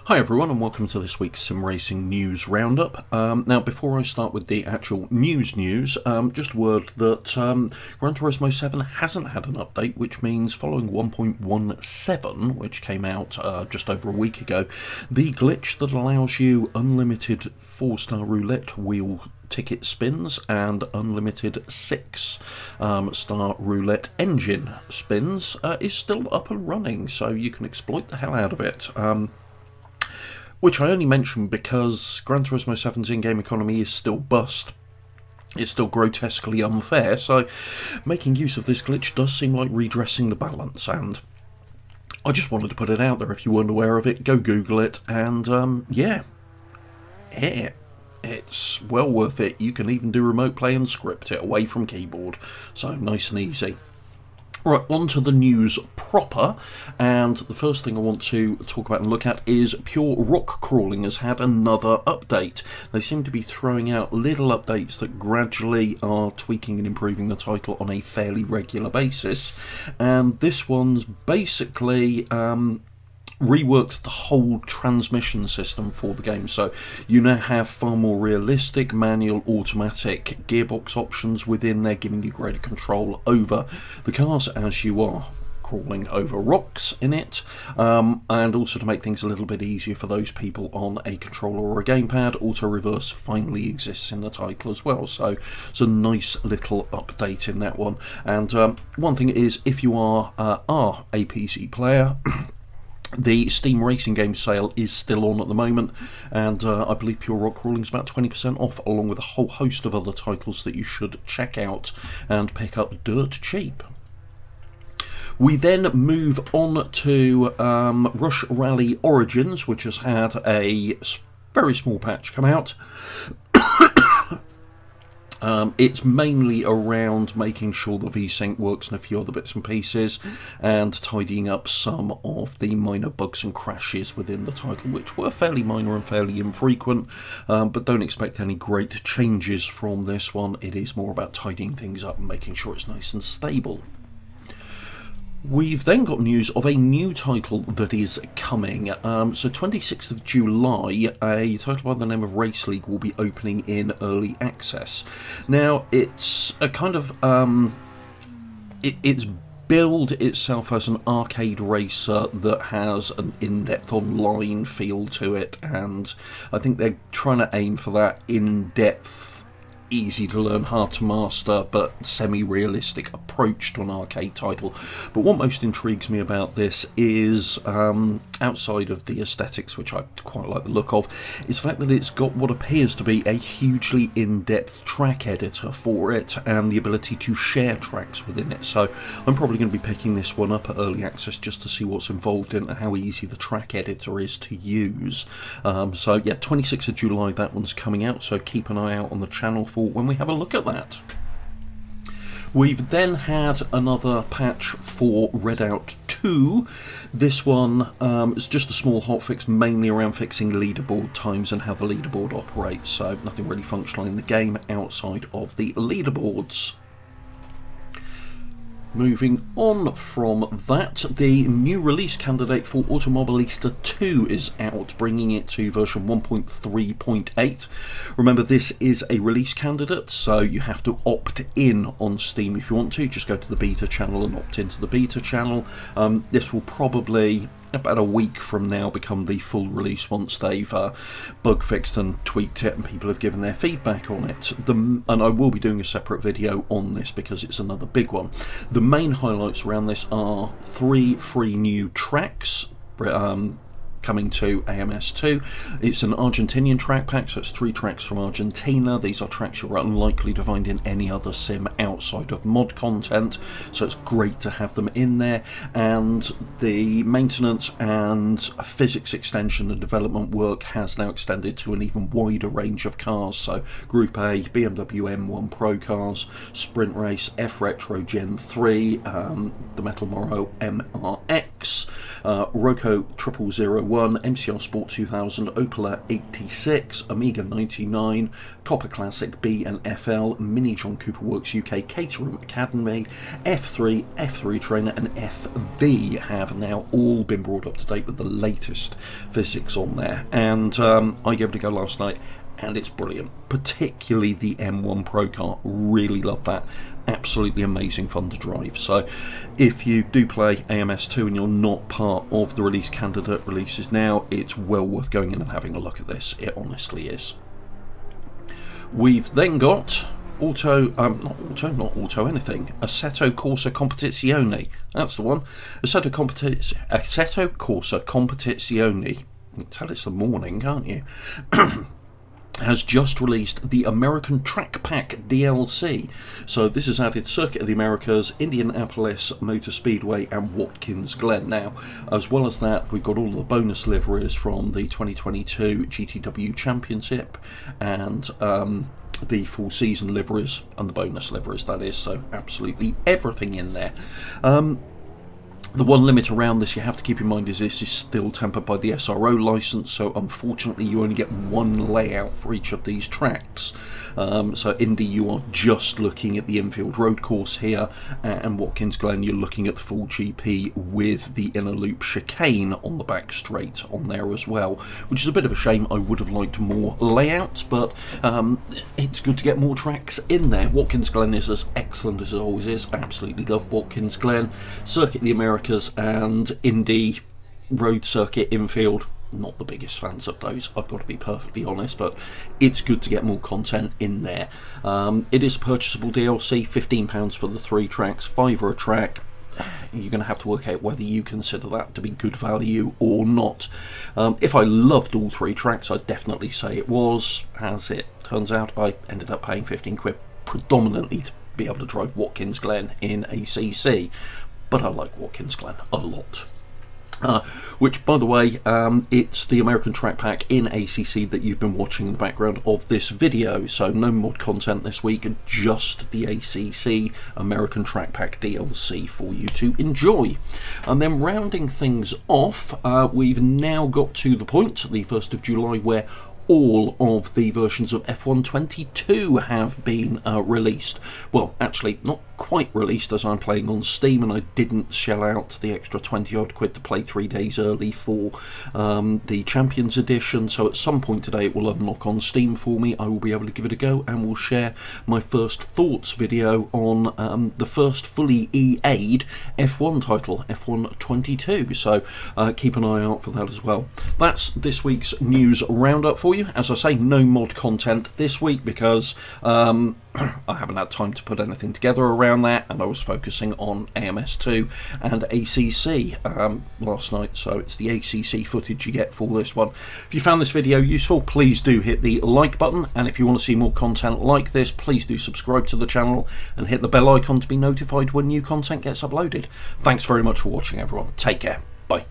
Hi everyone and welcome to this week's Sim Racing News Roundup. Now before I start with the actual news, just a word that Gran Turismo 7 hasn't had an update, which means following 1.17, which came out just over a week ago, the glitch that allows you unlimited 4-star roulette wheel ticket spins and unlimited 6-star roulette engine spins is still up and running, so you can exploit the hell out of it. Which I only mention because Gran Turismo 7's in-game economy is still bust. It's still grotesquely unfair, so making use of this glitch does seem like redressing the balance, and I just wanted to put it out there. If you weren't aware of it, go Google it, and it's well worth it. You can even do remote play and script it away from keyboard, so nice and easy. Right, on to the news proper, and the first thing I want to talk about and look at is Pure Rock Crawling has had another update. They seem to be throwing out little updates that gradually are tweaking and improving the title on a fairly regular basis, and this one's basically reworked the whole transmission system for the game, so you now have far more realistic manual automatic gearbox options within there, giving you greater control over the cars as you are crawling over rocks in it, and also to make things a little bit easier for those people on a controller or a gamepad, auto reverse finally exists in the title as well, so it's a nice little update in that one. And one thing is, if you are a PC player, the Steam Racing Game sale is still on at the moment, and I believe Pure Rock Crawling is about 20% off, along with a whole host of other titles that you should check out and pick up dirt cheap. We then move on to Rush Rally Origins, which has had a very small patch come out. It's mainly around making sure the VSync works and a few other bits and pieces, and tidying up some of the minor bugs and crashes within the title, which were fairly minor and fairly infrequent, but don't expect any great changes from this one. It is more about tidying things up and making sure it's nice and stable. We've then got news of a new title that is coming. So 26th of July, a title by the name of RaceLeague will be opening in early access. Now, it's a kind of it's billed itself as an arcade racer that has an in-depth online feel to it, and I think they're trying to aim for that in-depth, easy to learn, hard to master, but semi-realistic approach to an arcade title. But what most intrigues me about this is, outside of the aesthetics, which I quite like the look of, is the fact that it's got what appears to be a hugely in-depth track editor for it, and the ability to share tracks within it. So I'm probably going to be picking this one up at early access just to see what's involved in it and how easy the track editor is to use. So yeah, 26th of July that one's coming out, so keep an eye out on the channel for when we have a look at that. We've then had another patch for Redout 2. This one is just a small hotfix, mainly around fixing leaderboard times and how the leaderboard operates, so nothing really functional in the game outside of the leaderboards. Moving on from that, the new release candidate for Automobilista 2 is out, bringing it to version 1.3.8. Remember, this is a release candidate, so you have to opt in on Steam if you want to. Just go to the beta channel and opt into the beta channel. This will probably, about a week from now, become the full release once they've bug fixed and tweaked it and people have given their feedback on it. And I will be doing a separate video on this because it's another big one. The main highlights around this are 3 free new tracks coming to AMS2. It's an Argentinian track pack, so it's 3 tracks from Argentina. These are tracks you're unlikely to find in any other sim outside of mod content, so it's great to have them in there. And the maintenance and physics extension and development work has now extended to an even wider range of cars, so Group A, BMW M1 Pro cars, Sprint Race, F Retro Gen 3, the Metal Moro MRX, Roco 0001 101, MCR Sport 2000, Opel 86, Amiga 99, Copper Classic B and FL, Mini John Cooper Works UK, Caterham Academy, F3, F3 Trainer and FV have now all been brought up to date with the latest physics on there, and I gave it a go last night and it's brilliant, particularly the M1 Pro car. Really love that, absolutely amazing fun to drive. So if you do play AMS2 and you're not part of the release candidate releases now, it's well worth going in and having a look at this. It honestly is. We've then got Assetto Corsa Competizione. That's the one. Assetto Corsa Competizione. You can tell it's the morning, can't you? Has just released the American Track Pack DLC. So this has added Circuit of the Americas, Indianapolis Motor Speedway and Watkins Glen. Now, as well as that, we've got all the bonus liveries from the 2022 GTW Championship and the full season liveries and the bonus liveries, that is. So absolutely everything in there. The one limit around this you have to keep in mind is this is still tempered by the SRO license, so unfortunately you only get one layout for each of these tracks. So Indy, you are just looking at the infield road course here, and Watkins Glen you're looking at the full GP with the inner loop chicane on the back straight on there as well, which is a bit of a shame. I would have liked more layouts, but it's good to get more tracks in there. Watkins Glen is as excellent as it always is. I absolutely love Watkins Glen. Circuit of the Americas and Indy Road Circuit infield, not the biggest fans of those, I've got to be perfectly honest, but it's good to get more content in there. It is purchasable DLC, £15 for the 3 tracks, £5 a track. You're going to have to work out whether you consider that to be good value or not. If I loved all 3 tracks, I'd definitely say it was. As it turns out, I ended up paying 15 quid predominantly to be able to drive Watkins Glen in ACC, but I like Watkins Glen a lot. Which, by the way, it's the American Track Pack in ACC that you've been watching in the background of this video, so no mod content this week, just the ACC American Track Pack DLC for you to enjoy. And then rounding things off, we've now got to the point, the 1st of July, where all of the versions of F1 22 have been released. Well, actually, not quite released, as I'm playing on Steam and I didn't shell out the extra 20 odd quid to play 3 days early for the Champions Edition, so at some point today it will unlock on Steam for me. I will be able to give it a go and will share my first thoughts video on the first fully EA'd F1 title, F1 22, so keep an eye out for that as well. That's this week's news roundup for you. As I say, no mod content this week because I haven't had time to put anything together around that, and I was focusing on AMS2 and ACC last night, so it's the ACC footage you get for this one. If you found this video useful, please do hit the like button, and if you want to see more content like this, please do subscribe to the channel and hit the bell icon to be notified when new content gets uploaded. Thanks very much for watching, everyone. Take care. Bye.